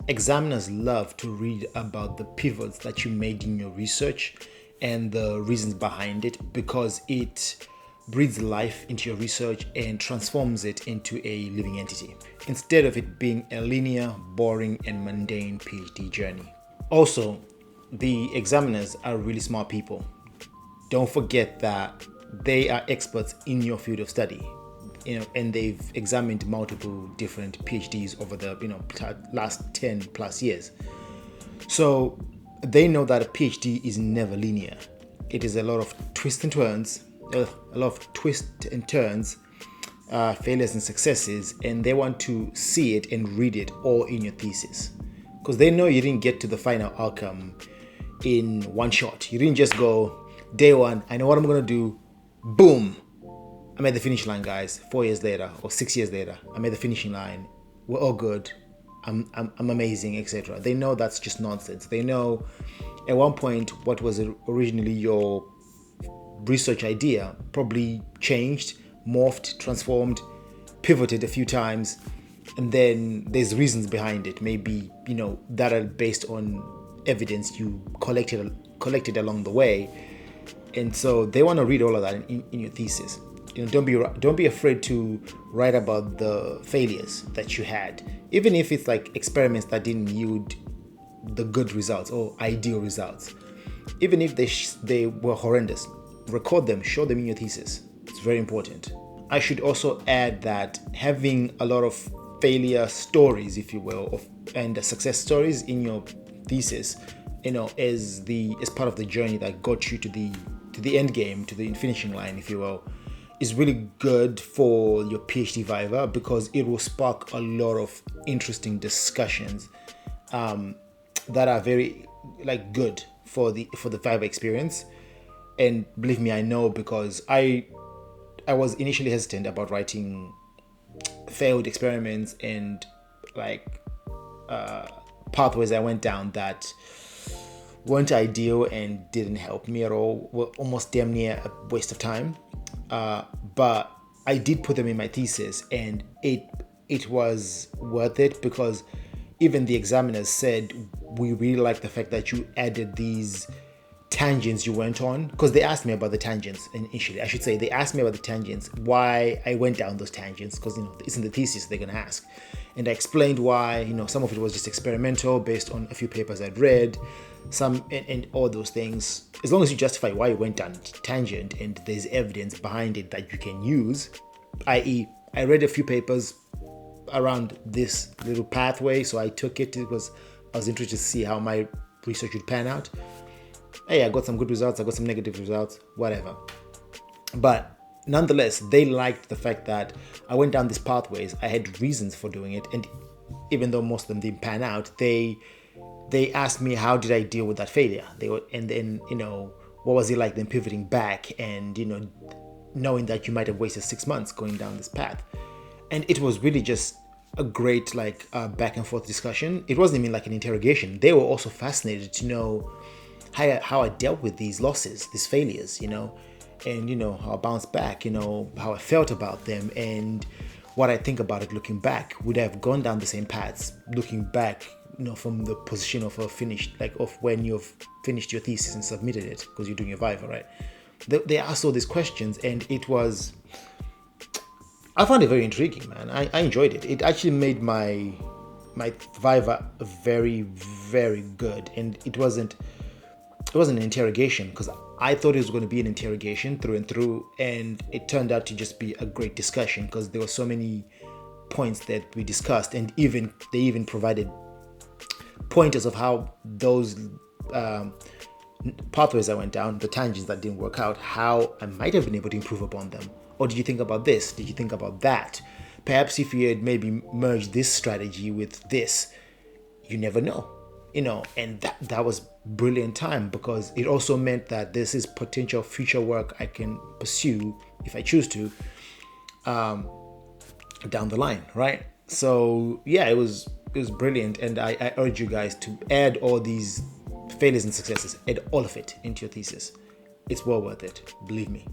examiners love to read about the pivots that you made in your research and the reasons behind it, because it breathes life into your research and transforms it into a living entity, instead of it being a linear, boring, and mundane PhD journey. Also, the examiners are really smart people. Don't forget that they are experts in your field of study, and they've examined multiple different PhDs over the last 10 plus years. So they know that a PhD is never linear. It is a lot of twists and turns, failures and successes, and they want to see it and read it all in your thesis, because they know you didn't get to the final outcome in one shot. You didn't just go, day one, I know what I'm gonna do, boom, I'm at the finish line, guys. 4 years later or 6 years later, I'm at the finishing line. We're all good. I'm amazing, etc. They know that's just nonsense. They know at one point what was originally your research idea probably changed, morphed, transformed, pivoted a few times, and then there's reasons behind it. Maybe that are based on evidence you collected along the way, and so they want to read all of that in your thesis. Don't be afraid to write about the failures that you had, even if it's like experiments that didn't yield the good results or ideal results. Even if they were horrendous, record them, show them in your thesis. It's very important. I should also add that having a lot of failure stories, if you will, and success stories in your thesis, is part of the journey that got you to the end game, to the finishing line, if you will, is really good for your PhD Viva, because it will spark a lot of interesting discussions that are very good for the Viva experience. And believe me, I know, because I was initially hesitant about writing failed experiments and pathways I went down that weren't ideal and didn't help me at all, were almost damn near a waste of time. But I did put them in my thesis, and it was worth it, because even the examiners said, we really like the fact that you added these tangents you went on, because they asked me about the tangents initially. I should say they asked me about the tangents, why I went down those tangents, because it's in the thesis they're going to ask. And I explained why, some of it was just experimental based on a few papers I'd read, some and all those things. As long as you justify why you went down tangent and there's evidence behind it that you can use, i.e. I read a few papers around this little pathway, so I took it because I was interested to see how my research would pan out. Hey, I got some good results, I got some negative results, whatever. But nonetheless, they liked the fact that I went down these pathways. I had reasons for doing it, and even though most of them didn't pan out, they asked me, how did I deal with that failure? And then what was it like then pivoting back and knowing that you might have wasted 6 months going down this path. And it was really just a great back and forth discussion. It wasn't even like an interrogation. They were also fascinated to know how I dealt with these losses, these failures, and how I bounced back, how I felt about them, and what I think about it looking back. Would I have gone down the same paths looking back, from the position of a finished, of when you've finished your thesis and submitted it, because you're doing your Viva, right? They asked all these questions, and I found it very intriguing, man. I enjoyed it. It actually made my Viva very, very good, and it wasn't an interrogation, because I thought it was going to be an interrogation through and through, and it turned out to just be a great discussion, because there were so many points that we discussed, and they even provided pointers of how those pathways I went down, the tangents that didn't work out, how I might have been able to improve upon them. Or did you think about this? Did you think about that? Perhaps if you had maybe merged this strategy with this, you never know. And that was brilliant time, because it also meant that this is potential future work I can pursue if I choose to down the line, right? So yeah, it was brilliant, and I urge you guys to add all these failures and successes, add all of it into your thesis. It's well worth it, believe me.